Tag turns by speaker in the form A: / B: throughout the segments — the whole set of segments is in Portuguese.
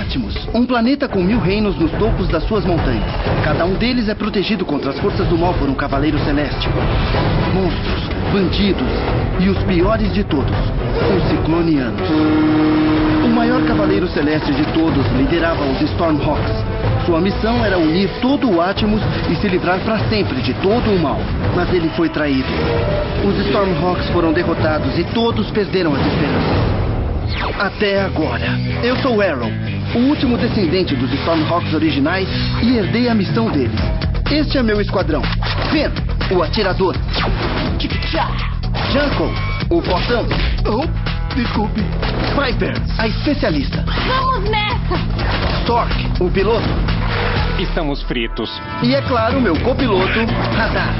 A: Atmos, um planeta com 1000 reinos nos topos das suas montanhas. Cada um deles é protegido contra as forças do mal por um cavaleiro celeste. Monstros, bandidos e os piores de todos, os Ciclonianos. O maior cavaleiro celeste de todos liderava os Stormhawks. Sua missão era unir todo o Atmos e se livrar para sempre de todo o mal. Mas ele foi traído. Os Stormhawks foram derrotados e todos perderam as esperanças. Até agora. Eu sou Arrow, o último descendente dos Stormhawks originais e herdei a missão deles. Este é meu esquadrão. Ben, o atirador. Junko, o fortão.
B: Desculpe.
A: Piper, a especialista.
C: Vamos nessa!
A: Stork, o piloto.
D: Estamos fritos.
A: E é claro, meu copiloto, Radar.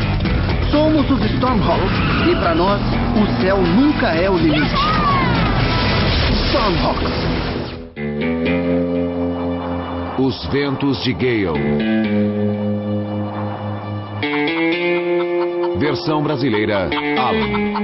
A: Somos os Stormhawks e para nós, o céu nunca é o limite. Stormhawks.
E: Os Ventos de Gale. Versão brasileira, Alan.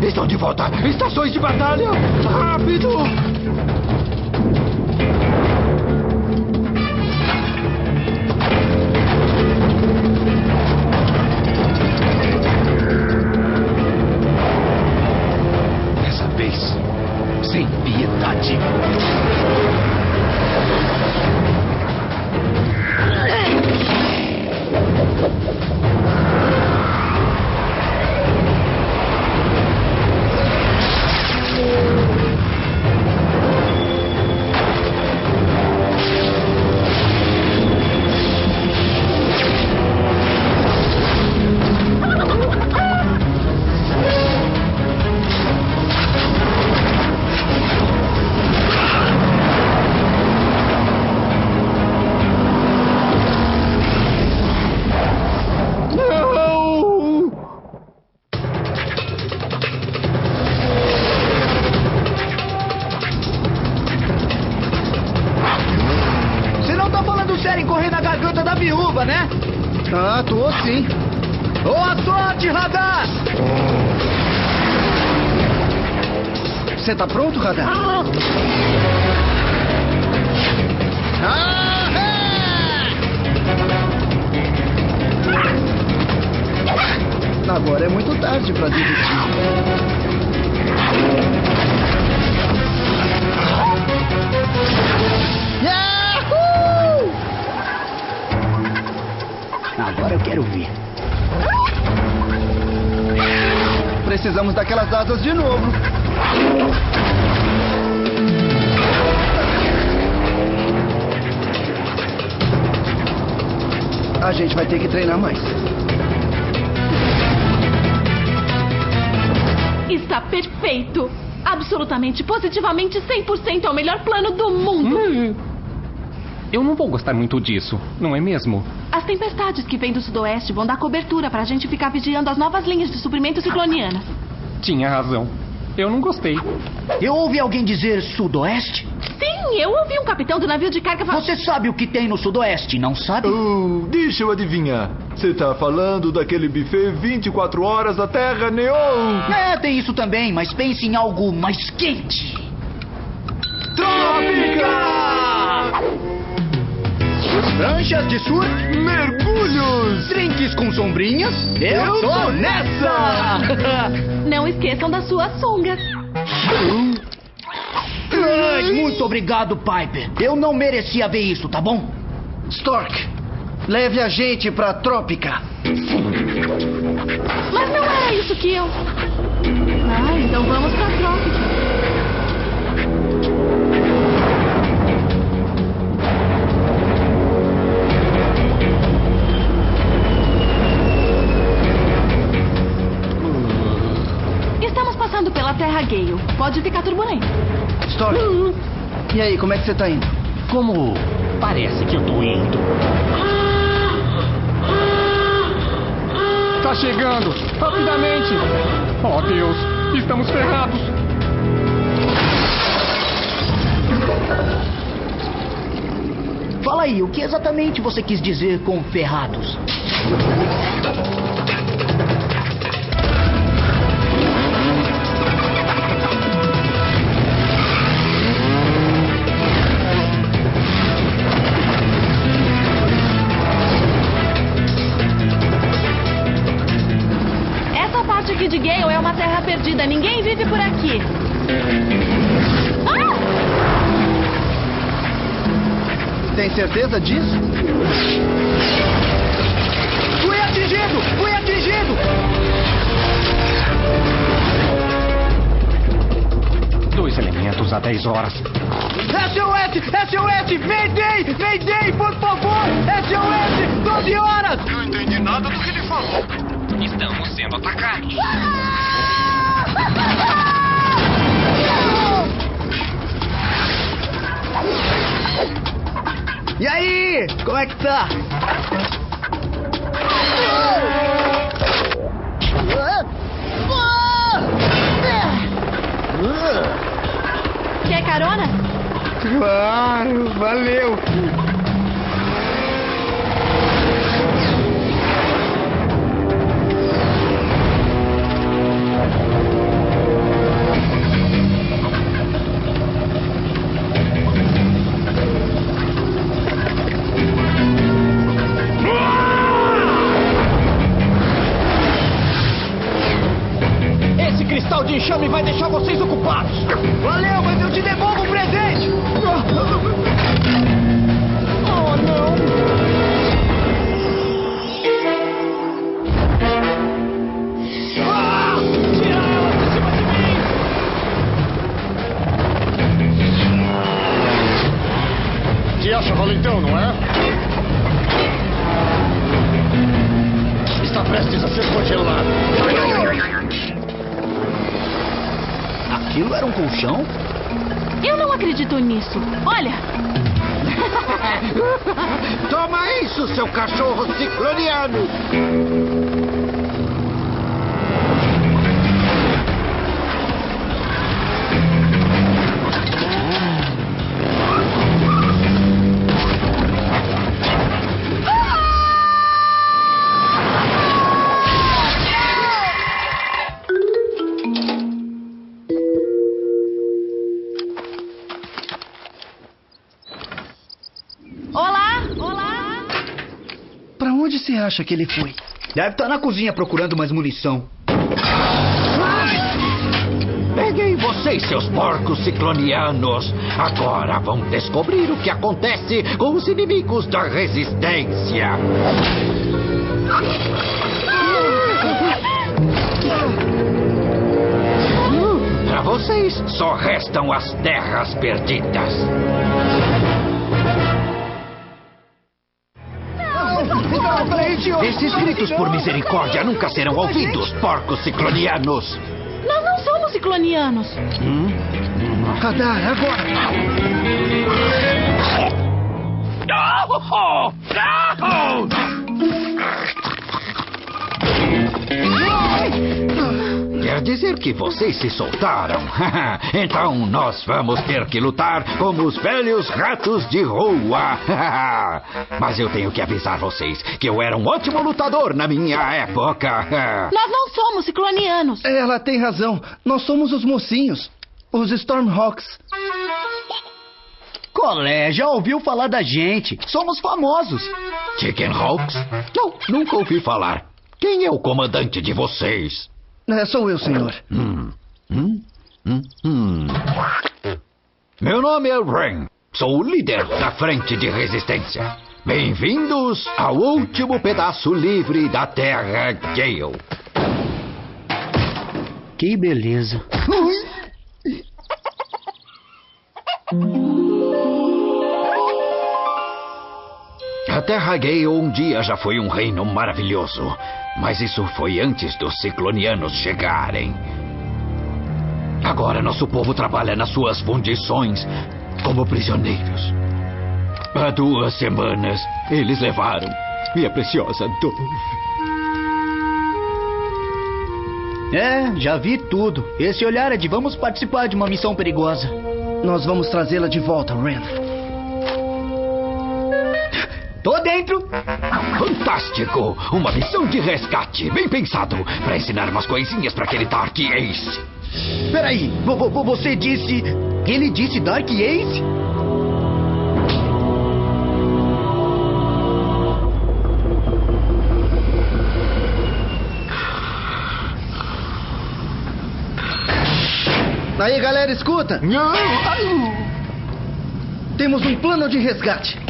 B: Estão de volta! Estações de batalha! Rápido!
E: Dessa vez, sem piedade.
A: Ah, tô sim.
B: Boa sorte, Radar!
A: Você tá pronto, Radar? Agora é muito tarde pra desistir.
B: Agora eu quero ver.
A: Precisamos daquelas asas de novo. A gente vai ter que treinar mais.
C: Está perfeito! Absolutamente, positivamente, 100% é o melhor plano do mundo!
D: Eu não vou gostar muito disso, não é mesmo?
C: As tempestades que vêm do sudoeste vão dar cobertura pra gente ficar vigiando as novas linhas de suprimento ciclonianas.
D: Tinha razão. Eu não gostei.
B: Eu ouvi alguém dizer sudoeste?
C: Sim, eu ouvi um capitão do navio de carga falar...
B: Você sabe o que tem no sudoeste, não sabe?
F: Deixa eu adivinhar. Você tá falando daquele buffet 24 horas da Terra Neon?
B: É, tem isso também, mas pense em algo mais quente.
F: Trópica!
B: Pranchas de surf,
F: Mergulhos!
B: drinks com sombrinhas. Eu tô nessa!
C: Não esqueçam das suas sungas.
B: Ai, muito obrigado, Piper. Eu não merecia ver isso, tá bom?
A: Stork, leve a gente pra Trópica.
C: Mas não era isso que eu... Ah, então vamos pra Trópica. Estamos passando pela Terra Gale. Pode ficar turbulento.
A: Stork, e aí, como é que você tá indo?
D: Como parece que eu tô indo? Tá chegando! Rapidamente! Oh, Deus! Estamos ferrados!
G: aí, o que exatamente você quis dizer com ferrados?
C: Essa parte aqui de Gale é uma terra perdida. Ninguém vive por aqui. Ah!
A: Tem certeza disso?
B: Fui atingido! Fui atingido!
D: 2 elementos a 10 horas.
B: SOS! SOS! Mayday, por favor! SOS! 12 horas!
F: Não entendi nada do que ele falou.
D: Estamos sendo atacados.
B: E aí? Como é que tá?
C: Quer carona?
B: Claro, valeu!
G: Esse cristal de enxame vai deixar vocês ocupados!
B: Valeu, mas eu te devolvo o presente!
G: Oh, não!
B: Ah! Tira ela de cima de mim!
F: Te acha valentão, não é? Está prestes a ser congelado.
G: Aquilo era um colchão?
C: Eu não acredito nisso. Olha,
B: Toma isso, seu cachorro cicloniano!
C: olá.
A: Pra onde você acha que ele foi?
G: Deve estar na cozinha procurando mais munição.
B: Peguei vocês, seus porcos ciclonianos! Agora vão descobrir o que acontece com os inimigos da resistência! Para vocês, só restam as terras perdidas. Esses gritos por misericórdia nunca serão ouvidos, porcos ciclonianos!
C: Nós não somos ciclonianos.
A: Radar, agora!
B: Quer dizer que vocês se soltaram? Então nós vamos ter que lutar como os velhos ratos de rua. Mas eu tenho que avisar vocês que eu era um ótimo lutador na minha época.
C: Nós não somos ciclonianos.
A: Ela tem razão. Nós somos os mocinhos. Os Stormhawks.
G: Colé, já ouviu falar da gente? Somos famosos.
B: Chicken Hawks? Não, nunca ouvi falar. Quem é o comandante de vocês?
A: Sou eu, senhor.
B: Meu nome é Ren. Sou o líder da frente de resistência. Bem-vindos ao último pedaço livre da Terra Gale.
G: Que beleza.
B: A Terra Gale um dia já foi um reino maravilhoso. Mas isso foi antes dos ciclonianos chegarem. Agora nosso povo trabalha nas suas fundições como prisioneiros. Há 2 semanas eles levaram minha preciosa Dove.
G: Já vi tudo. Esse olhar é de vamos participar de uma missão perigosa.
A: Nós vamos trazê-la de volta, Ren.
G: Tô dentro.
B: Fantástico! Uma missão de resgate. Bem pensado. Pra ensinar umas coisinhas pra aquele Dark Ace.
G: Peraí, você disse... Ele disse Dark Ace?
A: Aí, galera, escuta. Temos um plano de resgate.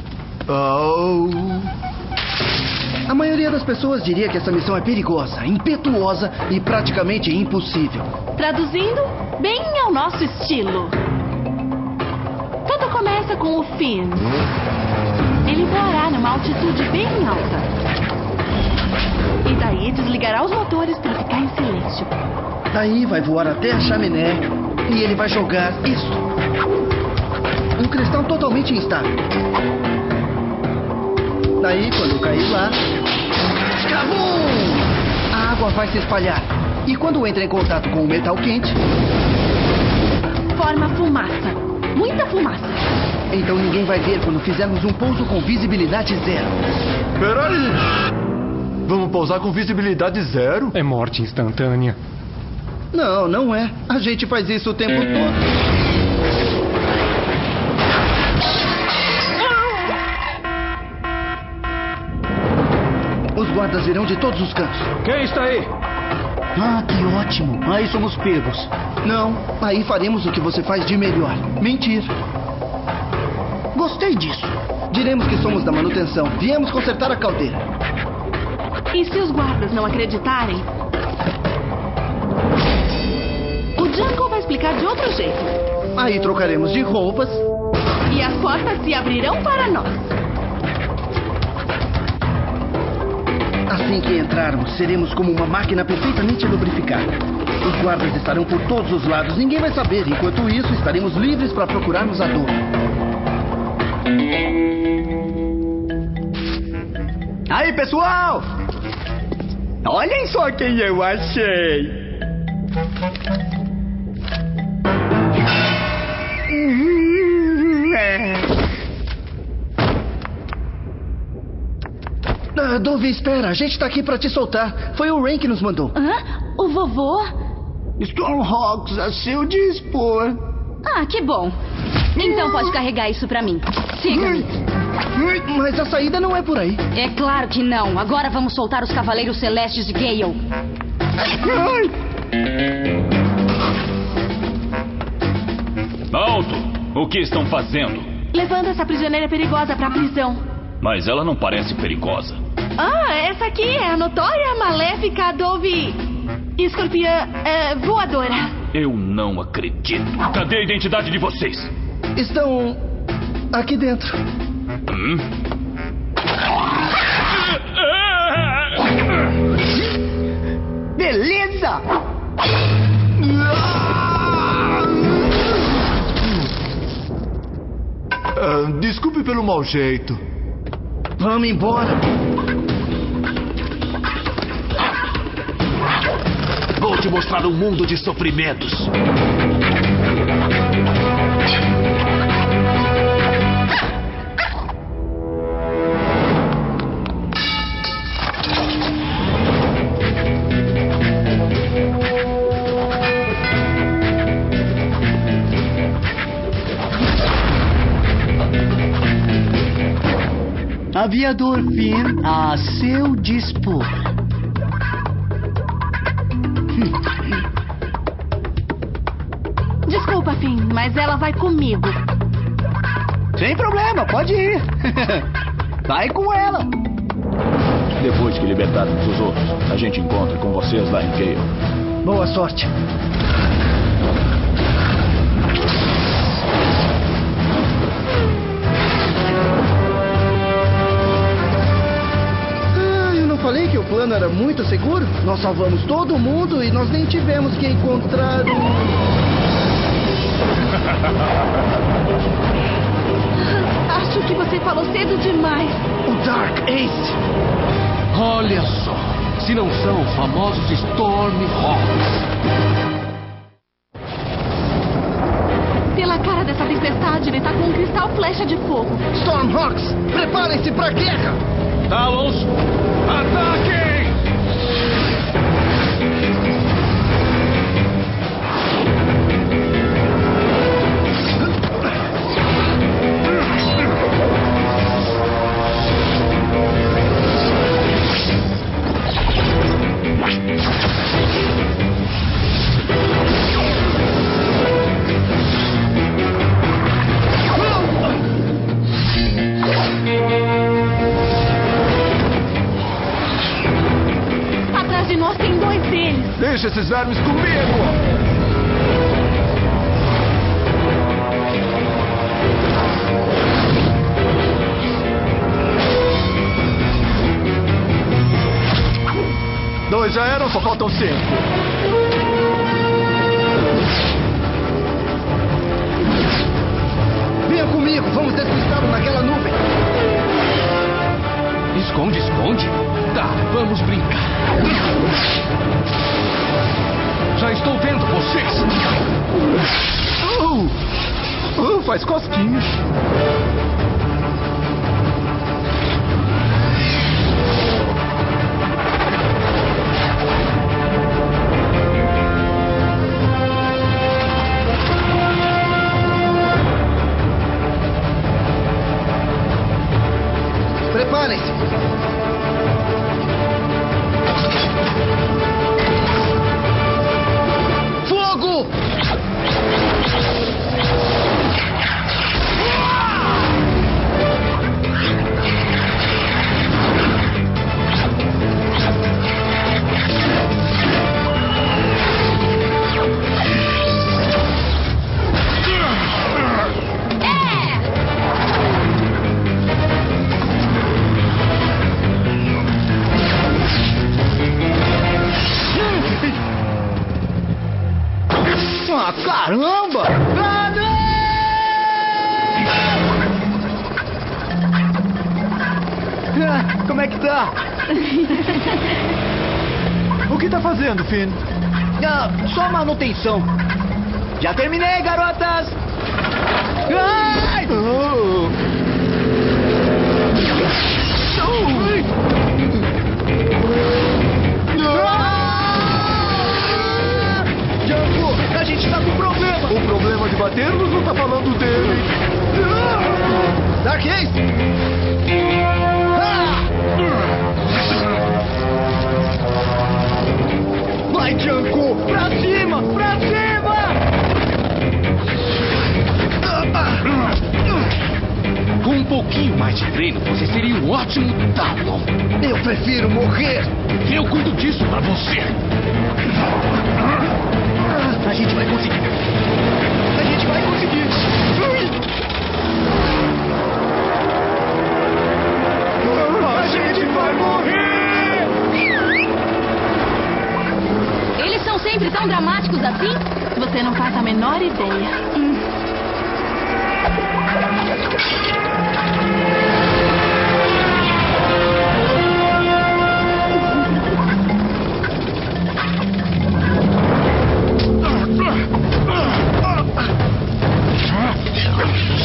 A: A maioria das pessoas diria que essa missão é perigosa, impetuosa e praticamente impossível.
C: Traduzindo, bem ao nosso estilo. Tudo começa com o Finn. Ele voará numa altitude bem alta. E daí desligará os motores para ficar em silêncio.
A: Daí vai voar até a chaminé e ele vai jogar isso. Um cristal totalmente instável. Daí, quando cair lá... Cabum! A água vai se espalhar. E quando entra em contato com o metal quente...
C: Forma fumaça. Muita fumaça.
A: Então ninguém vai ver quando fizermos um pouso com visibilidade zero.
F: Peraí! Vamos pousar com visibilidade zero?
D: É morte instantânea.
A: Não, não é. A gente faz isso o tempo todo. Os guardas virão de todos os cantos.
G: Quem está aí?
A: Ah, que ótimo.
G: Aí somos pegos.
A: Não, aí faremos o que você faz de melhor. Mentir. Gostei disso. Diremos que somos da manutenção. Viemos consertar a caldeira.
C: E se os guardas não acreditarem? O Jungle vai explicar de outro jeito.
A: Aí trocaremos de roupas.
C: E as portas se abrirão para nós.
A: Assim que entrarmos, seremos como uma máquina perfeitamente lubrificada. Os guardas estarão por todos os lados, ninguém vai saber. Enquanto isso, estaremos livres para procurarmos a dor.
G: Aí, pessoal! Olhem só quem eu achei!
A: Dove, espera. A gente tá aqui pra te soltar. Foi o Rain que nos mandou.
C: Hã? O vovô?
G: Stormhawks a seu dispor.
C: Ah, que bom. Então pode carregar isso pra mim. Siga-me.
A: Mas a saída não é por aí.
H: É claro que não. Agora vamos soltar os Cavaleiros Celestes de Gale.
E: Alto! O que estão fazendo?
C: Levando essa prisioneira perigosa pra prisão.
E: Mas ela não parece perigosa.
C: Ah, essa aqui é a notória maléfica Dove escorpiã voadora.
E: Eu não acredito. Cadê a identidade de vocês?
A: Estão aqui dentro.
G: Beleza!
F: Desculpe pelo mau jeito.
A: Vamos embora.
E: Vou te mostrar um mundo de sofrimentos.
G: Aviador Finn a seu dispor.
C: Desculpa, Finn, mas ela vai comigo.
G: Sem problema, pode ir. Vai com ela.
I: Depois que libertarmos os outros, a gente encontra com vocês lá em Gale.
A: Boa sorte. Falei que o plano era muito seguro? Nós salvamos todo mundo e nós nem tivemos que encontrar
C: Acho que você falou cedo demais.
A: o Dark Ace.
E: Olha só, se não são os famosos Stormhawks.
C: Pela a cara dessa tempestade. Ele tá com um cristal flecha de fogo.
A: Stormhawks, preparem-se pra guerra!
E: Talons, ataquem!
C: Atrás de nós tem 2 deles.
F: Deixa esses vermes comigo! Dois já eram, só faltam 5.
A: Venham comigo, vamos despistá-lo naquela nuvem.
E: Esconde, esconde? Tá, vamos brincar. Já estou vendo vocês.
F: Faz cosquinhas.
A: Preparem-se. Fogo!
G: Ah, caramba! Como é que tá?
F: O que tá fazendo, Finn?
G: Ah, só manutenção. Já terminei, garotas! Ai!
F: Django, a gente tá com problema. O problema de bater-nos ou tá falando dele?
A: Dark Ace!
G: Vai, Django! Pra cima! Pra cima!
E: Com um pouquinho mais de treino, você seria um ótimo Talon.
A: Eu prefiro morrer!
E: Eu cuido disso pra você.
G: A gente vai conseguir! A gente vai conseguir!
F: A gente vai morrer!
H: Eles são sempre tão dramáticos assim?
C: Você não faz a menor ideia.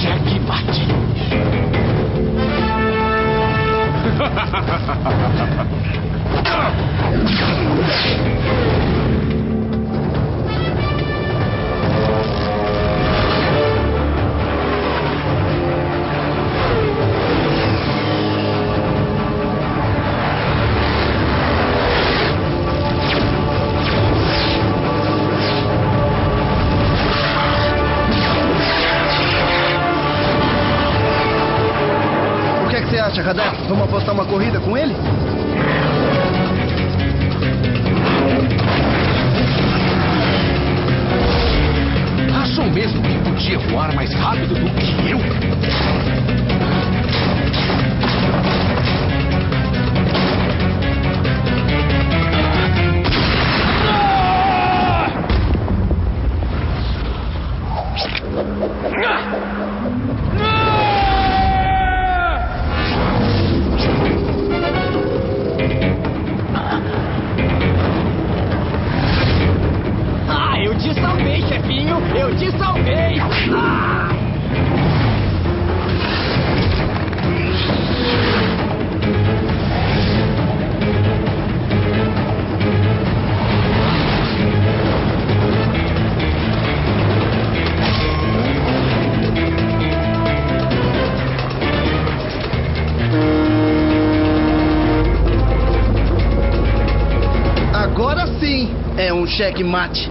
E: Checkmate.
A: O que é que você acha, Radar? Vamos apostar uma corrida com ele?
E: Acham mesmo que podia voar mais rápido do que eu?
G: Ah, eu te salvei, chefinho! Eu te salvei! Ah!
A: cheque mate.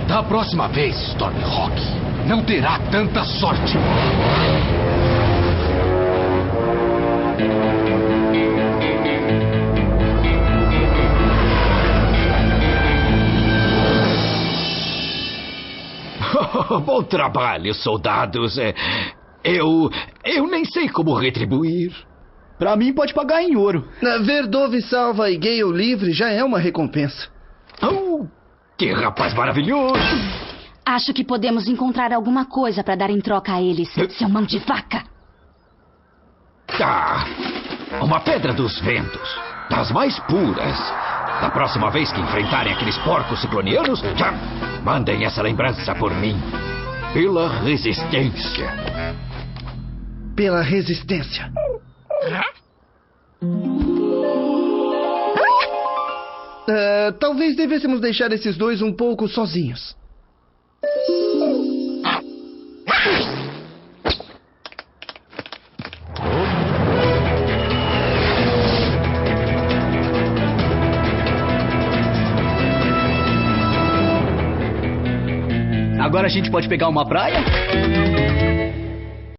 E: Da próxima vez, Stormhawk, não terá tanta sorte.
B: Bom trabalho, soldados. Eu nem sei como retribuir.
G: Pra mim, pode pagar em ouro.
A: Ver Dove salva e Gale livre já é uma recompensa.
B: Oh, que rapaz maravilhoso!
H: Acho que podemos encontrar alguma coisa pra dar em troca a eles, seu mão de vaca.
B: Ah, uma pedra dos ventos, das mais puras. Da próxima vez que enfrentarem aqueles porcos ciclonianos, já mandem essa lembrança por mim. Pela resistência.
A: Pela resistência. Talvez devêssemos deixar esses dois um pouco sozinhos.
G: Agora a gente pode pegar uma praia?